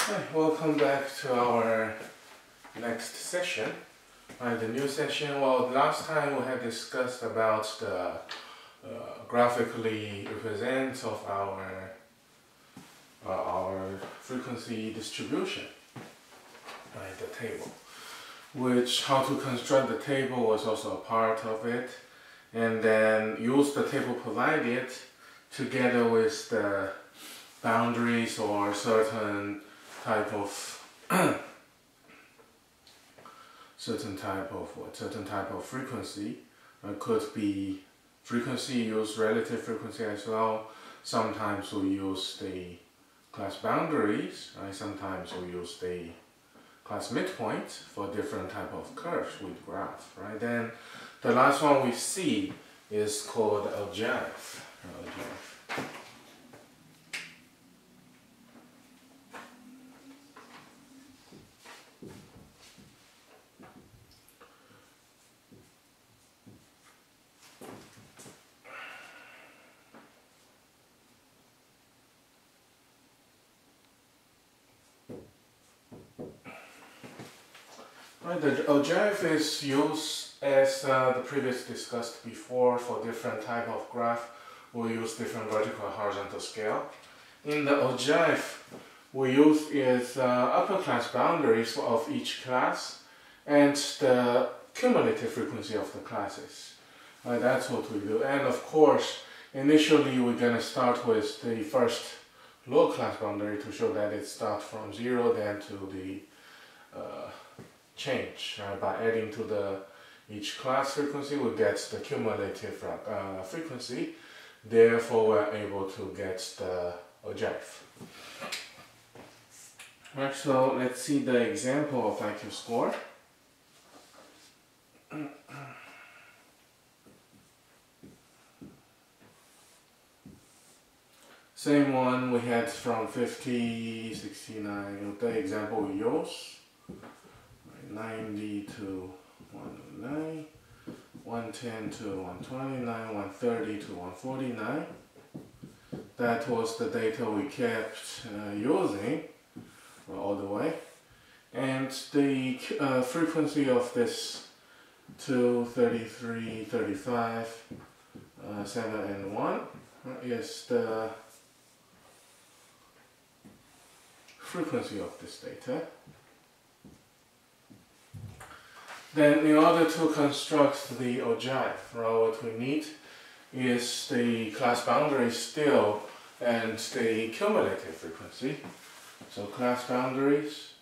Hi, welcome back to our next session. The new session, well, last time we had discussed about the graphically represent of our frequency distribution, the table, which how to construct the table was also a part of it, and then use the table provided together with the boundaries or certain type of frequency. Could be frequency, use relative frequency as well. Sometimes we use the class boundaries, right? Sometimes we use the class midpoint for different type of curves with graph, right? Then the last one we see is called Ogive. Right, the Ogive is used as the previous discussed before for different type of graph. We use different vertical and horizontal scale. In the Ogive, we use its upper class boundaries of each class and the cumulative frequency of the classes. That's what we do. And of course, initially we're going to start with the first low class boundary to show that it starts from 0 then to the change. By adding to each class frequency, we get the cumulative frequency. Therefore, we're able to get the Ogive. Right, so let's see the example of IQ score. Same one we had from 50, 69, the example we use. 90 to 109, 110 to 129, 130 to 149. That was the data we kept using all the way. And the frequency of this 2, 33, 35, 7 and 1 is the frequency of this data. Then in order to construct the Ogive, what we need is the class boundary still and the cumulative frequency. So class boundaries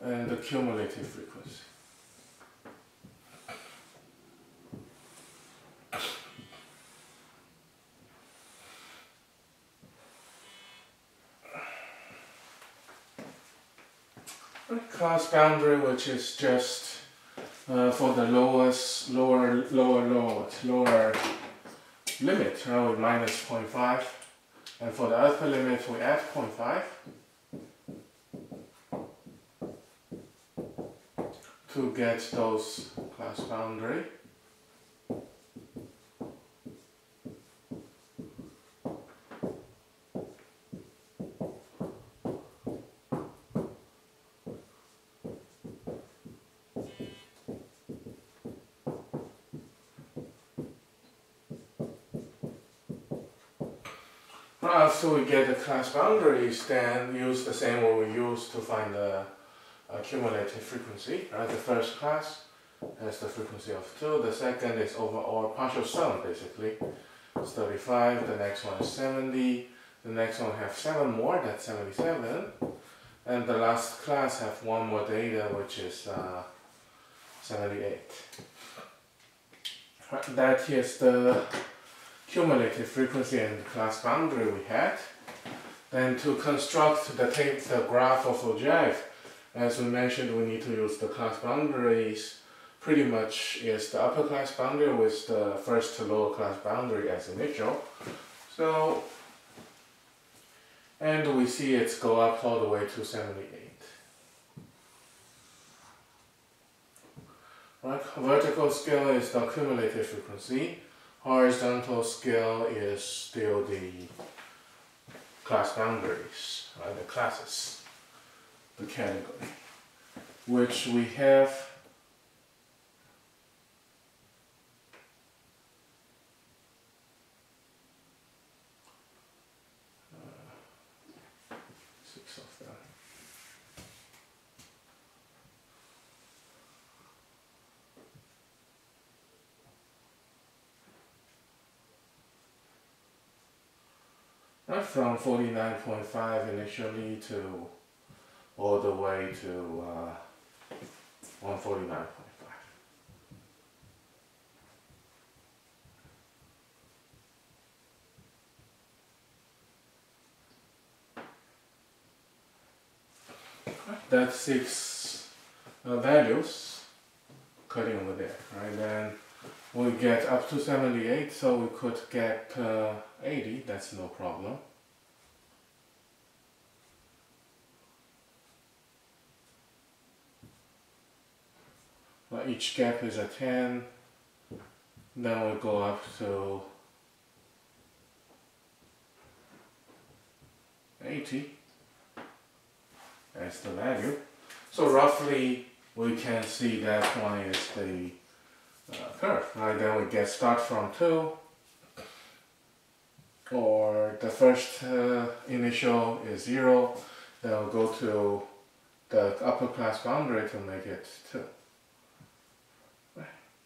and the cumulative frequency. Class boundary, which is just for the lower limit, with minus 0.5, and for the upper limit we add 0.5 to get those class boundary. After we get the class boundaries, then use the same way we used to find the cumulative frequency. The first class has the frequency of 2, the second is overall partial sum basically. It's 35, the next one is 70, the next one have 7 more, that's 77, and the last class have 1 more data, which is 78. That is the cumulative frequency and the class boundary we had. Then to construct the graph of Ogive, as we mentioned, we need to use the class boundaries. Pretty much is the upper class boundary with the first to lower class boundary as initial. So, and we see it go up all the way to 78. Right? Vertical scale is the cumulative frequency. Horizontal scale is still the class boundaries, right? The classes, the category, which we have 6 of them. Right, from 49.5 initially to all the way to 149.5. That's 6 values cutting over there, right? Then we get up to 78, so we could get 80, that's no problem. Well, each gap is a 10, then we go up to 80 as the value. So roughly we can see that one is the curve, right? Then we get start from 2, or the first initial is 0, then we'll go to the upper class boundary to make it 2.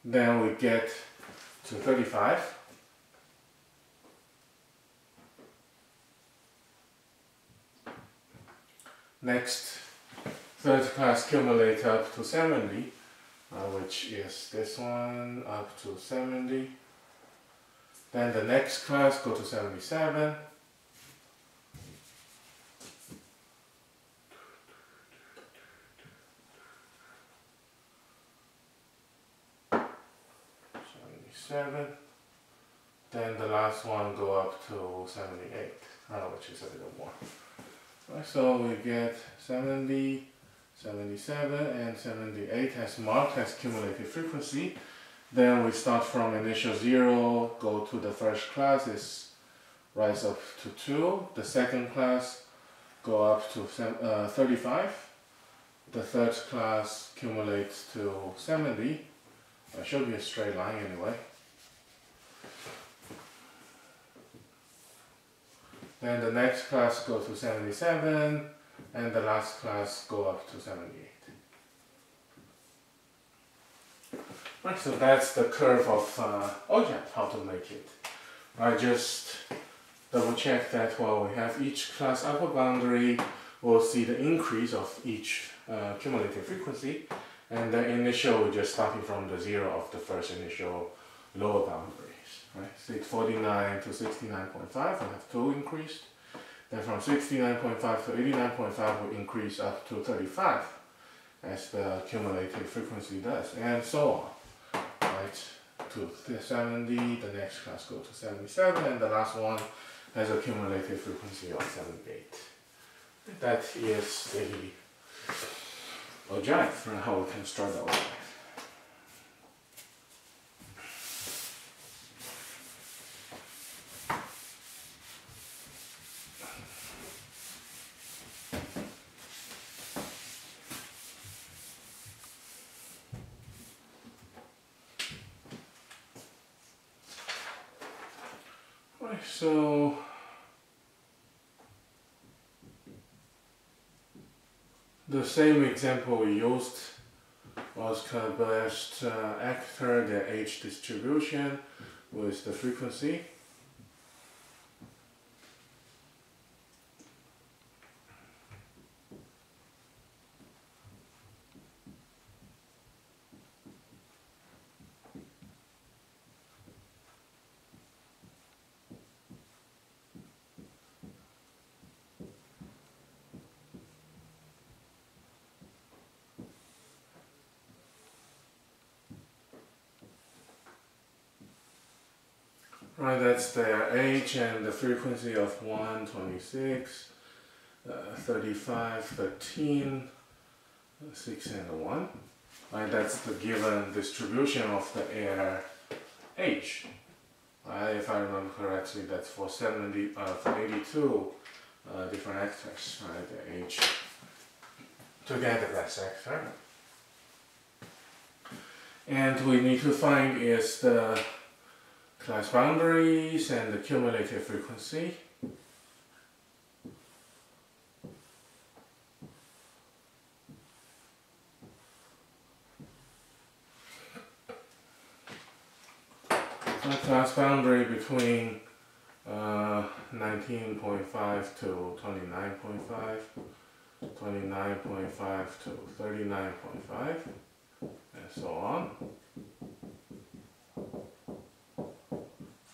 Then we get to 35. Next, third class cumulate up to 70, which is this one, up to 70. Then the next class go to 77. Then the last one go up to 78, which is a little more. Right, so we get 70, 77, and 78 as marked as cumulative frequency. Then we start from initial 0, go to the first class, is rise up to 2. The second class go up to 35. The third class cumulates to 70. It should be a straight line anyway. Then the next class go to 77, and the last class go up to 78. Right, so that's the curve of Ogive, how to make it. I just double check that while we have each class upper boundary, we'll see the increase of each cumulative frequency, and the initial we're just starting from the 0 of the first initial lower boundary. Right, 649 to 69.5, we have 2 increased. Then from 69.5 to 89.5, we increase up to 35, as the cumulative frequency does, and so on. Right, to 70, the next class go to 77, and the last one has a cumulative frequency of 78. That is the Ogive, for how we can start the Ogive. So the same example we used was best actor, the age distribution with the frequency. Right, that's their age and the frequency of 1, 26, 35, 13, 6 and 1. Right, that's the given distribution of the air H. Right, if I remember correctly, that's for 82 different actors, right, the H together that sector. And we need to find is the class boundaries and the cumulative frequency. The class boundary between 19.5 to 29.5, 29.5 to 39.5, and so on.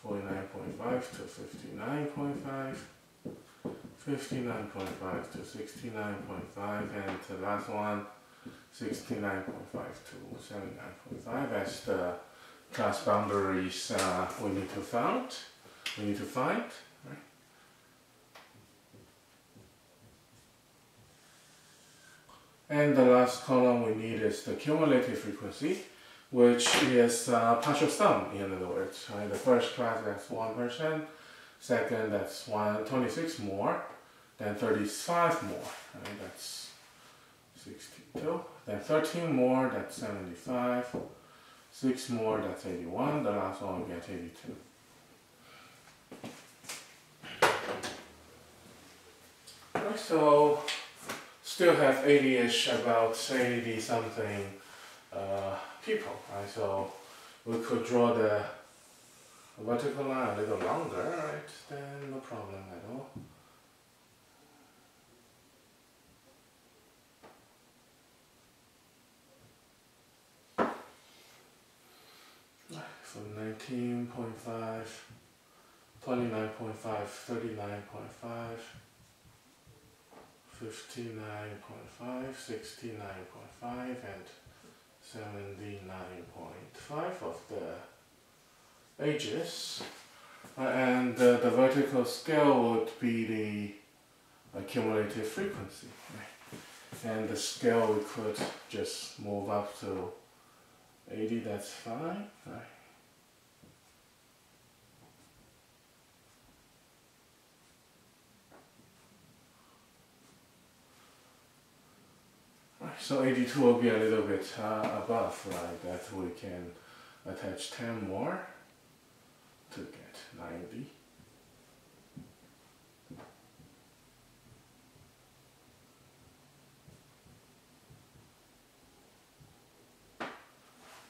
49.5 to 59.5, 59.5 to 69.5, and the last one, 69.5 to 79.5 as the class boundaries we need to find. Right? And the last column we need is the cumulative frequency, which is partial sum, in other words. Right? The first class, that's 1%, second, that's 26 more, then 35 more, right? That's 62, then 13 more, that's 75, 6 more, that's 81, the last one we get 82. Right, so still have 80-ish, about 80 something people, right? So we could draw the vertical line a little longer, right? Then no problem at all. So 19.5, 29.5, 39.5, 59.5, 69.5, and 79.5 of the ages. And the vertical scale would be the cumulative frequency. Right? And the scale we could just move up to 80, that's fine. Right? So 82 will be a little bit above, right, that we can attach 10 more to get 90.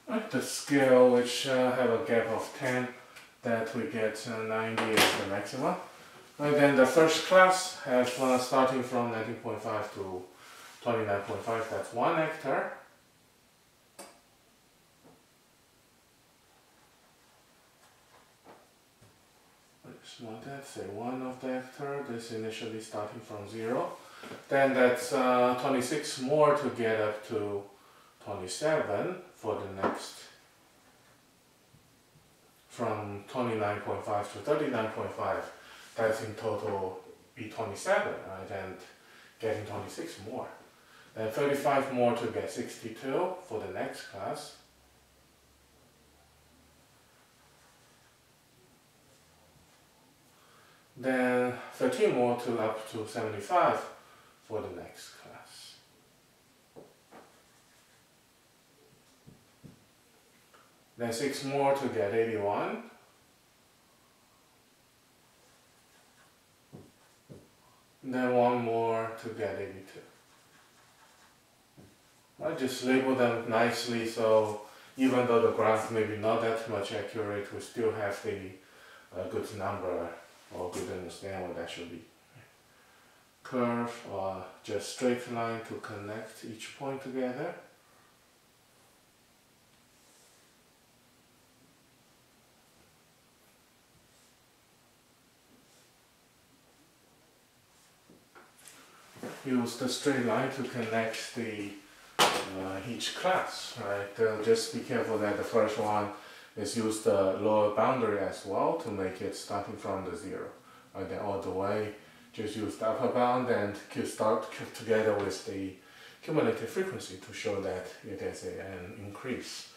Right, the scale which have a gap of 10, that we get 90 as the maximum. And then the first class have starting from 19.5 to 29.5, that's 1 hectare. I just want that, say 1 of the hectare, this initially starting from 0. Then that's 26 more to get up to 27 for the next, from 29.5 to 39.5, that's in total be 27, right, and getting 26 more. Then 35 more to get 62 for the next class. Then 13 more to up to 75 for the next class. Then 6 more to get 81. Then 1 more to get 82. I just label them nicely, so even though the graph may be not that much accurate, we still have the good number or good understand what that should be. Curve or just straight line to connect each point together. Use the straight line to connect the each class, right? Just be careful that the first one is use the lower boundary as well to make it starting from the 0. Then all the way, just use the upper bound and start together with the cumulative frequency to show that it is an increase.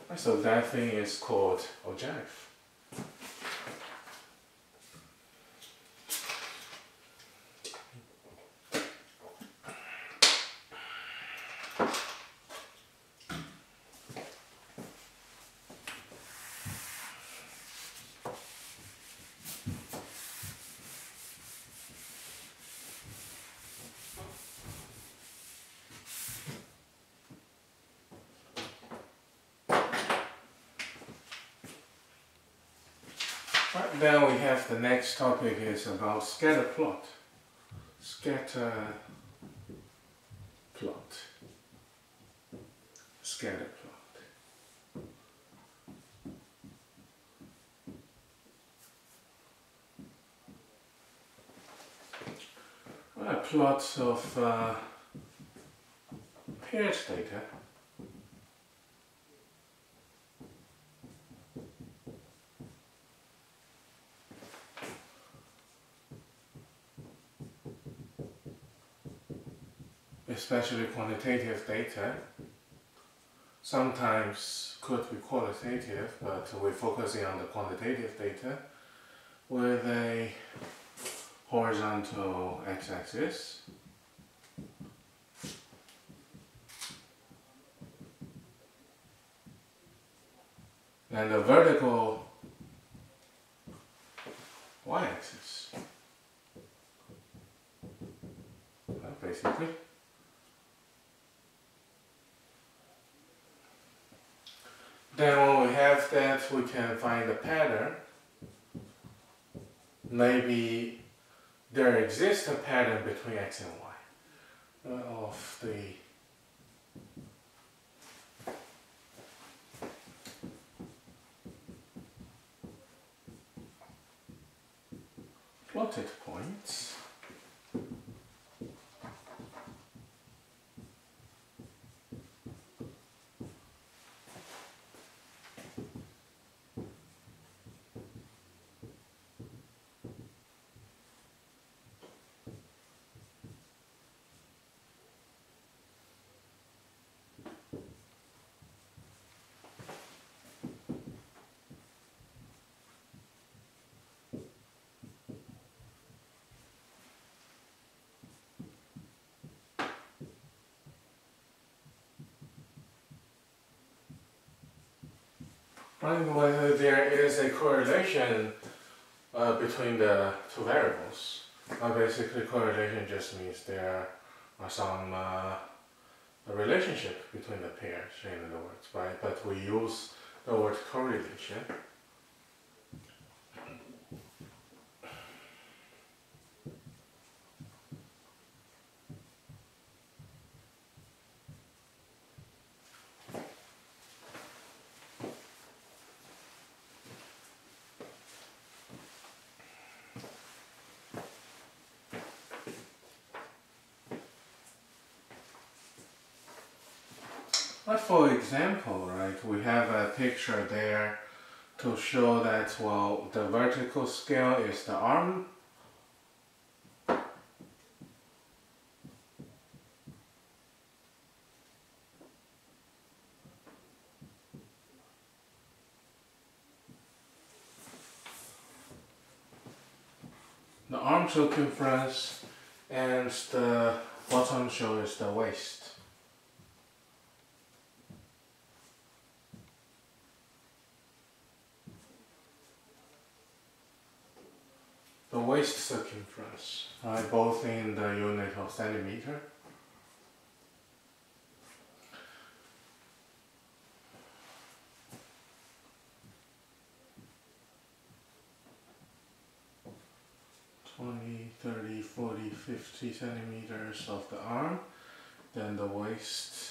Right, so that thing is called ogive. Right, then we have the next topic is about scatter plot. Scatter plot. Scatter plot. Right, plots of pairs data. Especially quantitative data, sometimes could be qualitative, but we're focusing on the quantitative data with a horizontal x-axis and a vertical y-axis, basically. Then when we have that, we can find a pattern. Maybe there exists a pattern between x and y of the plotted points. Right, whether there is a correlation between the two variables. Basically, correlation just means there are some relationship between the pairs, in other words, right? But we use the word correlation. But for example, right, we have a picture there to show that, well, the vertical scale is the arm. The arm circumference, and the bottom shows the waist. The waist circumference, right, both in the unit of centimeter. (20, 30, 40, 50 centimeters of the arm, then the waist.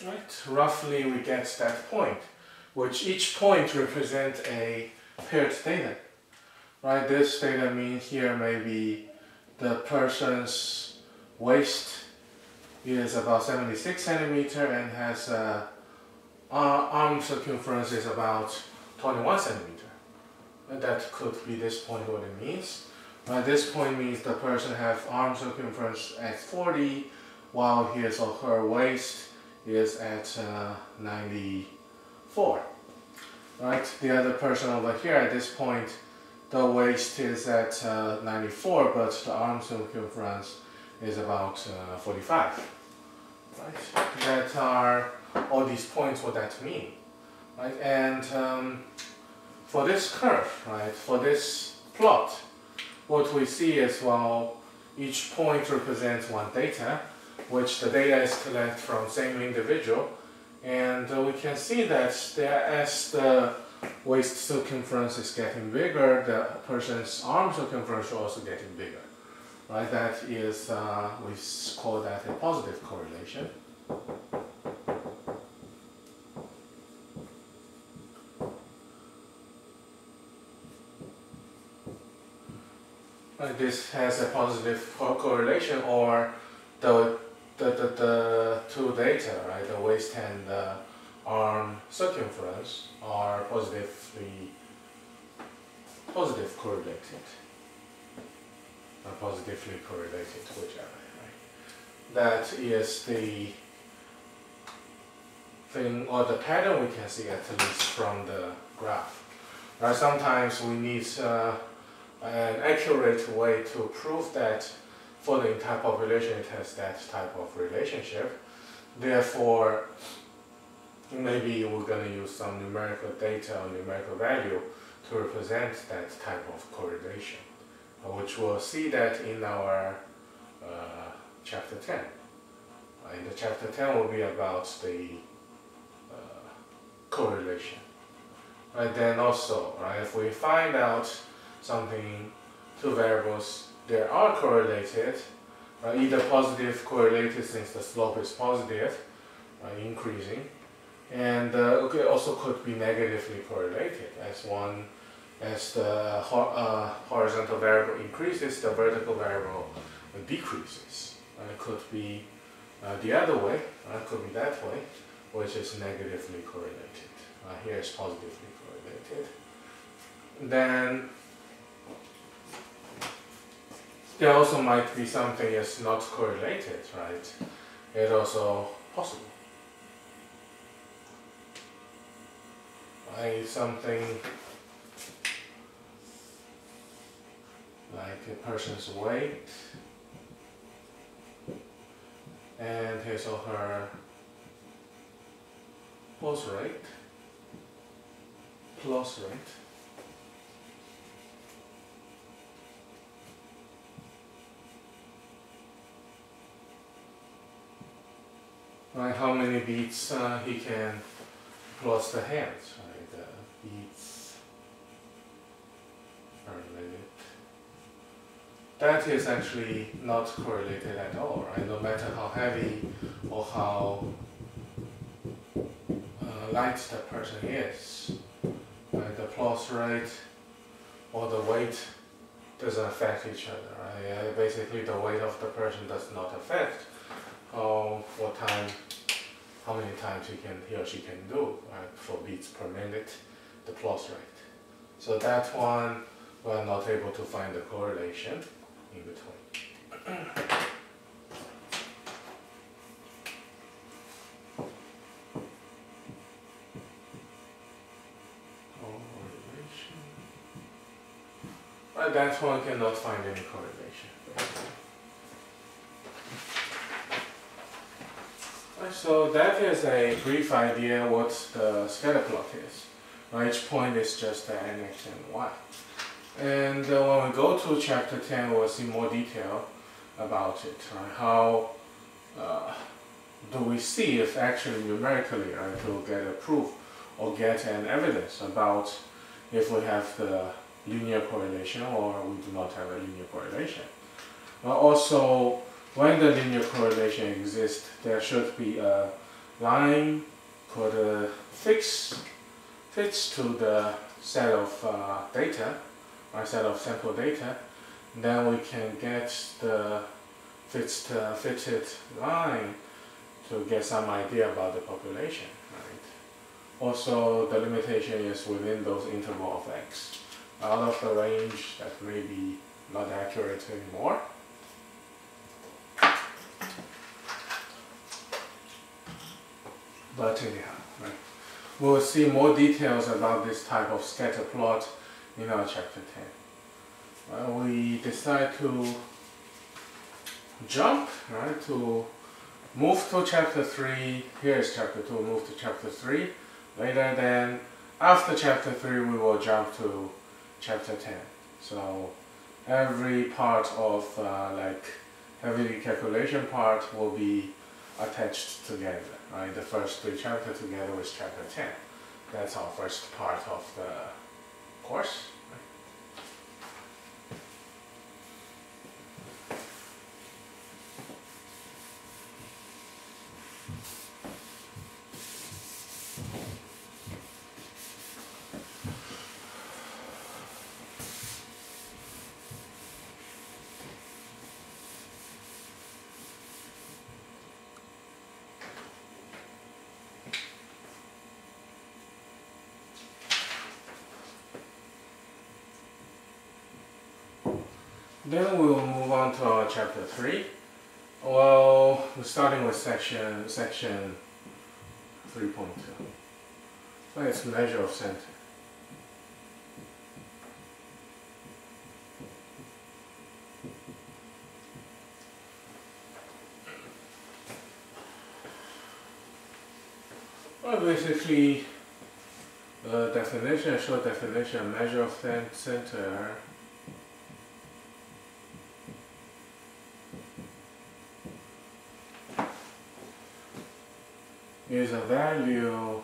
Right, roughly we get that point, which each point represents a paired data. Right, this data means here maybe the person's waist is about 76 centimeter and has arm circumference is about 21 centimeter. And that could be this point what it means. This point means the person has arm circumference at 40, while his or her waist is at 94. Right, the other person over here at this point, the waist is at 94, but the arm circumference is about 45. Right, that are all these points what that mean. Right, and for this curve, right, for this plot, what we see is, well, each point represents one data, which the data is collected from same individual, and we can see that as the waist circumference is getting bigger, the person's arm circumference is also getting bigger. Right, that is, we call that a positive correlation. Right, this has a positive correlation, or the two data, right, the waist and the arm circumference are positive correlated, or positively correlated, whichever. Right? That is the thing or the pattern we can see at least from the graph. Right? Sometimes we need an accurate way to prove that for the entire population it has that type of relationship. Therefore, maybe we're going to use some numerical data or numerical value to represent that type of correlation, which we'll see that in our chapter 10. In the chapter 10 will be about the correlation. Right, then also, right, if we find out something, two variables, they are correlated, right, either positive correlated since the slope is positive, increasing, and okay, also could be negatively correlated as the horizontal variable increases, the vertical variable decreases. It could be the other way, it could be that way, which is negatively correlated. Here is positively correlated. Then there also might be something is not correlated, right? It's also possible. Something like a person's weight and his or her pulse rate, right, how many beats he can close the hands, right? The beats per minute. That is actually not correlated at all, right? No matter how heavy or how light the person is, right? The pulse rate or the weight doesn't affect each other, right? Basically, the weight of the person does not affect how many times he or she can do, right, for beats per minute, the pulse rate. So that one, we're not able to find the correlation in between. Correlation. Right, that one cannot find any correlation. So that is a brief idea what the scatter plot is. Each point is just an x and y. And when we go to chapter 10, we'll see more detail about it. Right? How do we see if actually numerically, right, to get a proof or get an evidence about if we have the linear correlation or we do not have a linear correlation. Also, when the linear correlation exists, there should be a line could fits to the set of data, or set of sample data, then we can get the fitted line to get some idea about the population, right? Also, the limitation is within those interval of x. Out of the range, that may be not accurate anymore. But anyhow, right? We'll see more details about this type of scatter plot in our chapter 10. We decide to jump, right, to move to chapter 3. Here is chapter 2, move to chapter 3. Later then, after chapter 3, we will jump to chapter 10. So every part of like heavy calculation part will be attached together, right? The first 3 chapters together with chapter 10. That's our first part of the course. Then we will move on to our chapter 3. Well, we're starting with section 3.2. So it's measure of center. Well, basically, the definition, short definition, measure of center is a value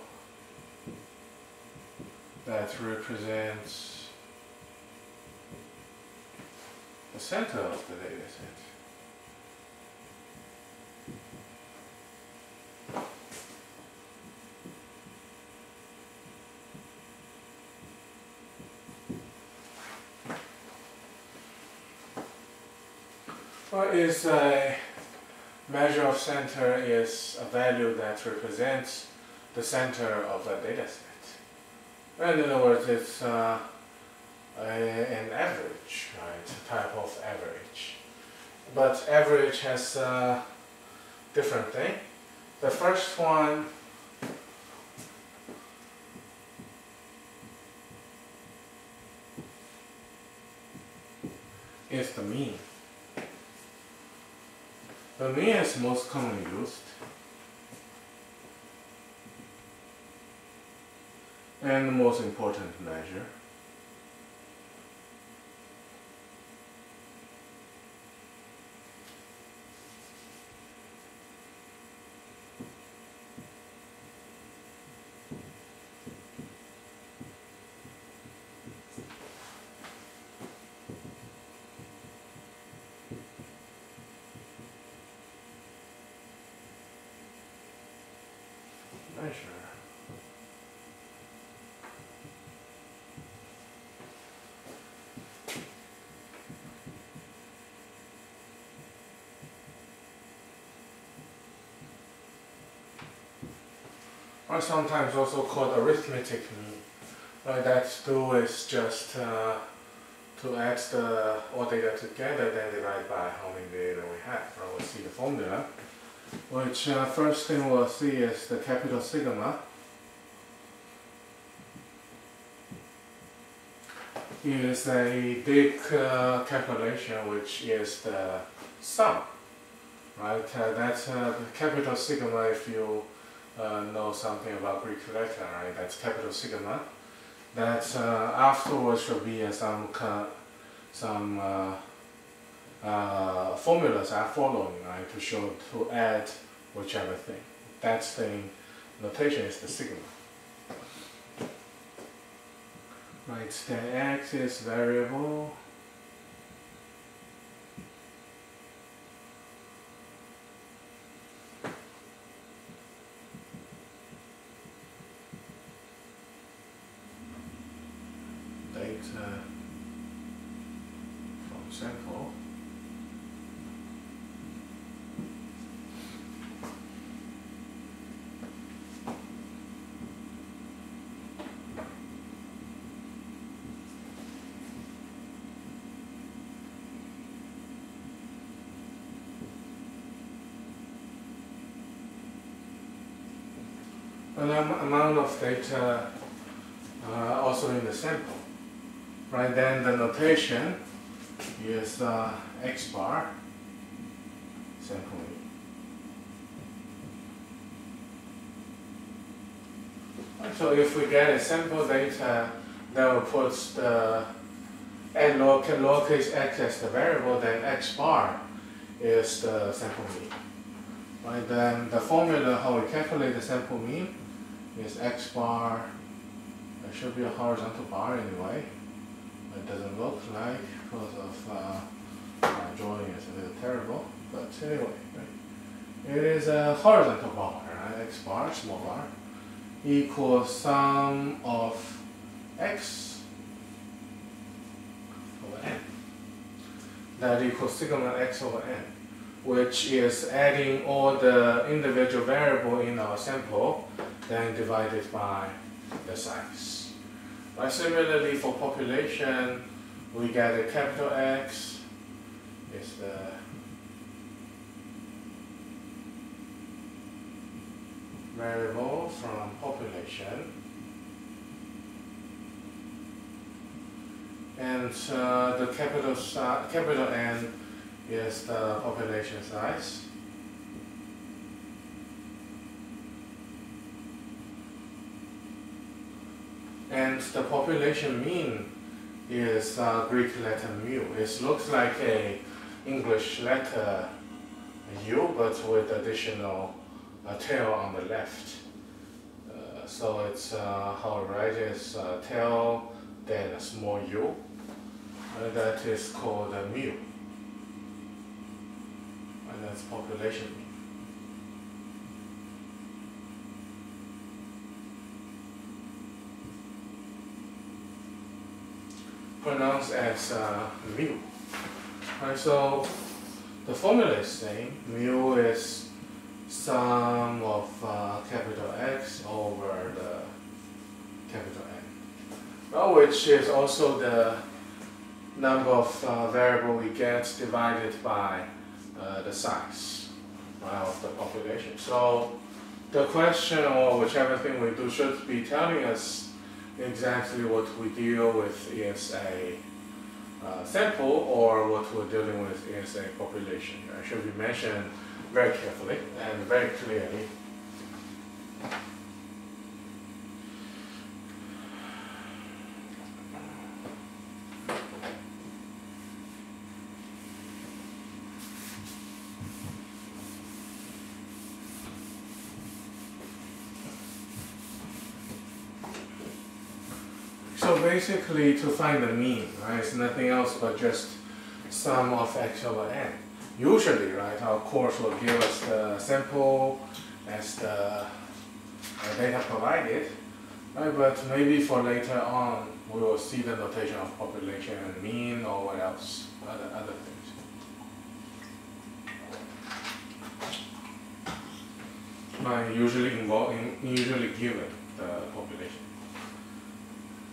that represents the center of the data set. What is a measure of center is a value that represents the center of a data set. And in other words, it's an average, right? A type of average. But average has a different thing. The first one is the mean. The mean is most commonly used, and the most important measure. Measure. Or sometimes also called arithmetic mean. What that do is just to add all data together, then divide by how many data we have. We'll see the formula, which first thing we'll see is the capital sigma. Is a big calculation, which is the sum, right? That's the capital sigma. If you know something about Greek letter, right? That's capital sigma. That afterwards should be some formulas are following, right? To add whichever thing. That thing notation is the sigma. Right, the x is variable. from sample. An amount of data also in the sample. Right, then the notation is x bar sample mean. Right, so if we get a sample data, then we put the lowercase x as the variable, then x bar is the sample mean. Right, then the formula how we calculate the sample mean is x bar. There should be a horizontal bar anyway. It doesn't look like because of my drawing is a little terrible. But anyway, right? It is a horizontal bar, right? X bar, small bar, equals sum of x over n. That equals sigma x over n, which is adding all the individual variable in our sample, then divided by the size. Right, similarly, for population, we get a capital X is the variable from population, and the capital N is the population size. And the population mean is Greek letter mu. It looks like a English letter U, but with additional tail on the left. So it's how I write is tail, then a small u. That is called mu. And that's population mean. Pronounced as mu. Right, so the formula is same. Mu is sum of capital X over the capital N, well, which is also the number of variable we get divided by the size of the population. So the question, or whichever thing we do, should be telling us exactly what we deal with is a sample, or what we're dealing with is a population. It should be mentioned very carefully and very clearly. So basically, to find the mean, right, it's nothing else but just sum of x over n. Usually, right, our course will give us the sample as the data provided, right, but maybe for later on, we will see the notation of population and mean, or what else, other things. Usually given the population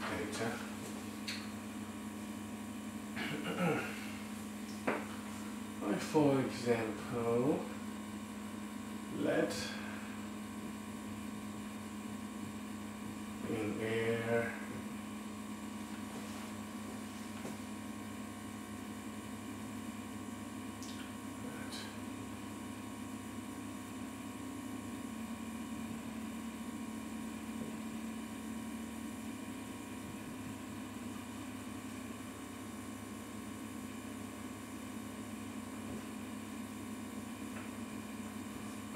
data. For example, let in air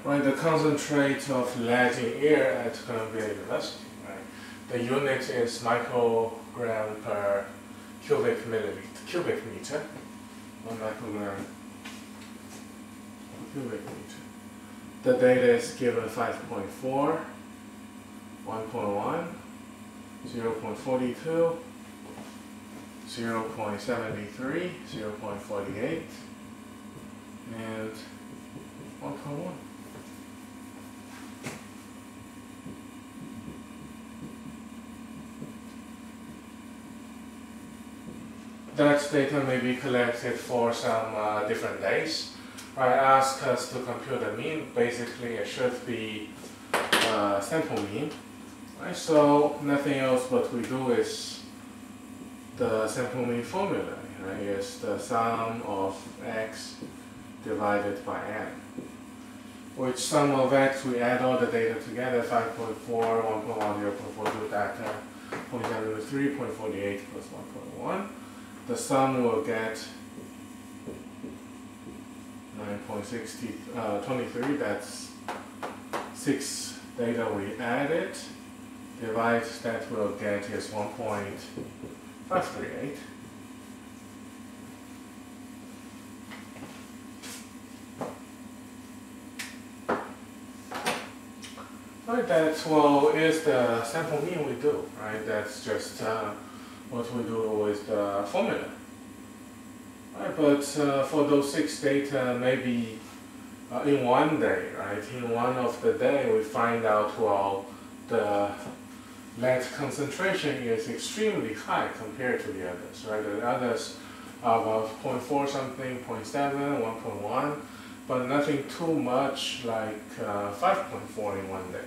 right, the concentrate of lead in air at Columbia University. Right, the unit is microgram per cubic meter. 1 microgram per cubic meter. The data is given 5.4, 1.1, 0.42, 0.73, 0.48, and 1.1. That data may be collected for some different days. I ask us to compute the mean. Basically, it should be sample mean. Right? So nothing else but we do is the sample mean formula. Right? It's the sum of x divided by n. Which sum of x, we add all the data together, 5.4, 1.1, 0.42 data, 0.73, 0.48 plus 1.1. The sum will get 9.23, that's 6 data we added, divide that we'll get is 1.538. Right, that is the sample mean we do, right? That's just what we do with the formula. Right, but for those 6 data, maybe in one day, right? In one of the day, we find out, well, the lead concentration is extremely high compared to the others, right? The others are about 0.4 something, 0.7, 1.1, but nothing too much like 5.4 in one day.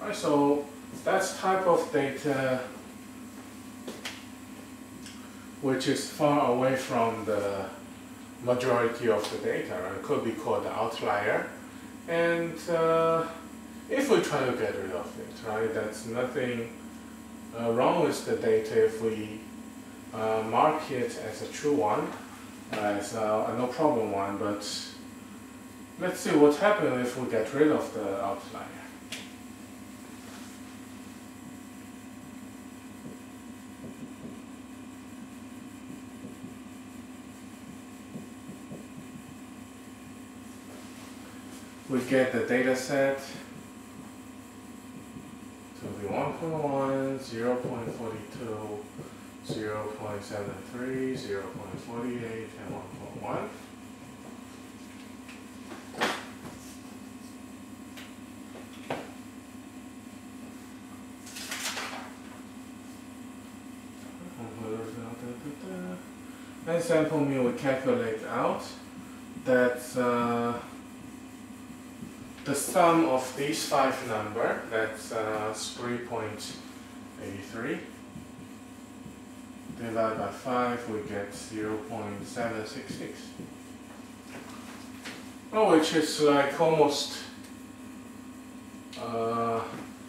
Right, so that's type of data which is far away from the majority of the data, right? It could be called the outlier. And if we try to get rid of it, right, that's nothing wrong with the data if we mark it as a true one, as a no problem one, but let's see what happens if we get rid of the outlier. We get the data set to be 1.1, 0.42, 0.73, 0.48, and 1.1. And sample mean, we calculate out that the sum of these 5 numbers, that's 3.83, divided by 5, we get 0.766. Well, which is like almost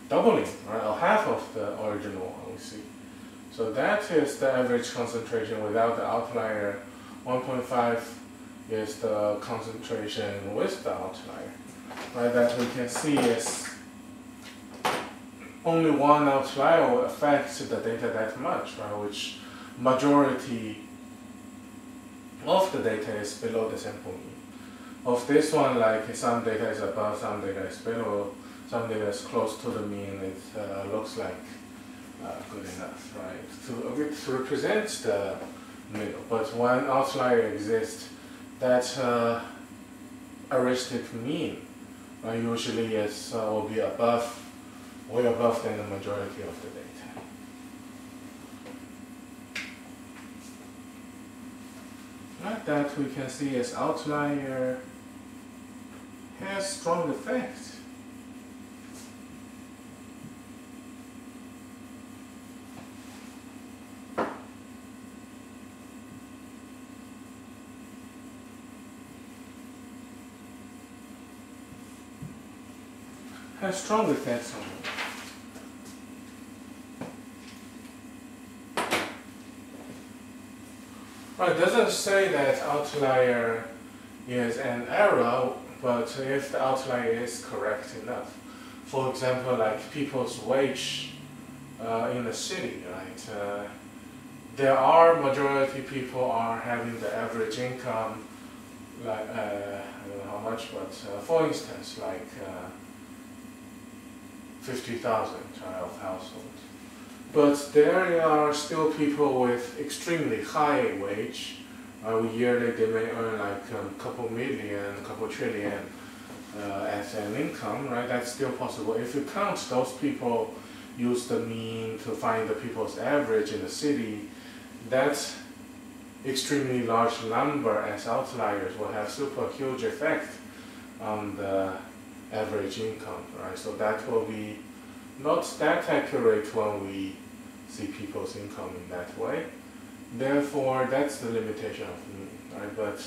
doubling, right, or half of the original one we see. So that is the average concentration without the outlier. 1.5 is the concentration with the outlier. Right, that we can see is only one outlier will affect the data that much, right, which majority of the data is below the sample mean. Of this one, like some data is above, some data is below, some data is close to the mean, it looks like good enough, right, to represent the middle. But when outlier exists, that heuristic mean usually will be above, way above than the majority of the data. Right, that we can see as outlier has strong effect. Has strong effects on it. Right, it doesn't say that outlier is an error, but if the outlier is correct enough. For example, like people's wage in the city, right? There are majority people are having the average income, like I don't know how much, but for instance, like 50,000 of household. But there are still people with extremely high wage. Yearly they may earn like a couple million, a couple trillion as an income, right? That's still possible. If you count those people, use the mean to find the people's average in the city, that's extremely large number as outliers will have super huge effect on the average income, right? So that will be not that accurate when we see people's income in that way. Therefore, that's the limitation of mean, right? But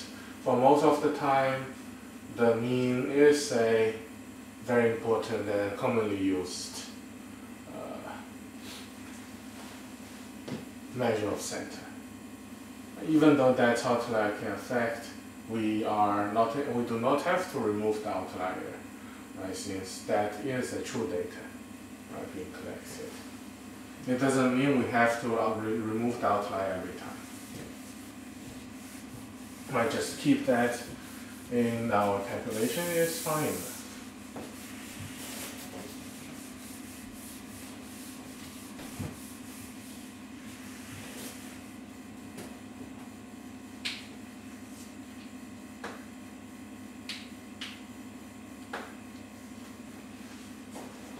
for most of the time, the mean is a very important and commonly used measure of center. Even though that outlier can affect, we do not have to remove the outlier, right? Since that is a true data, right, being collected. It doesn't mean we have to remove the outlier every time. Might just keep that in our calculation is fine.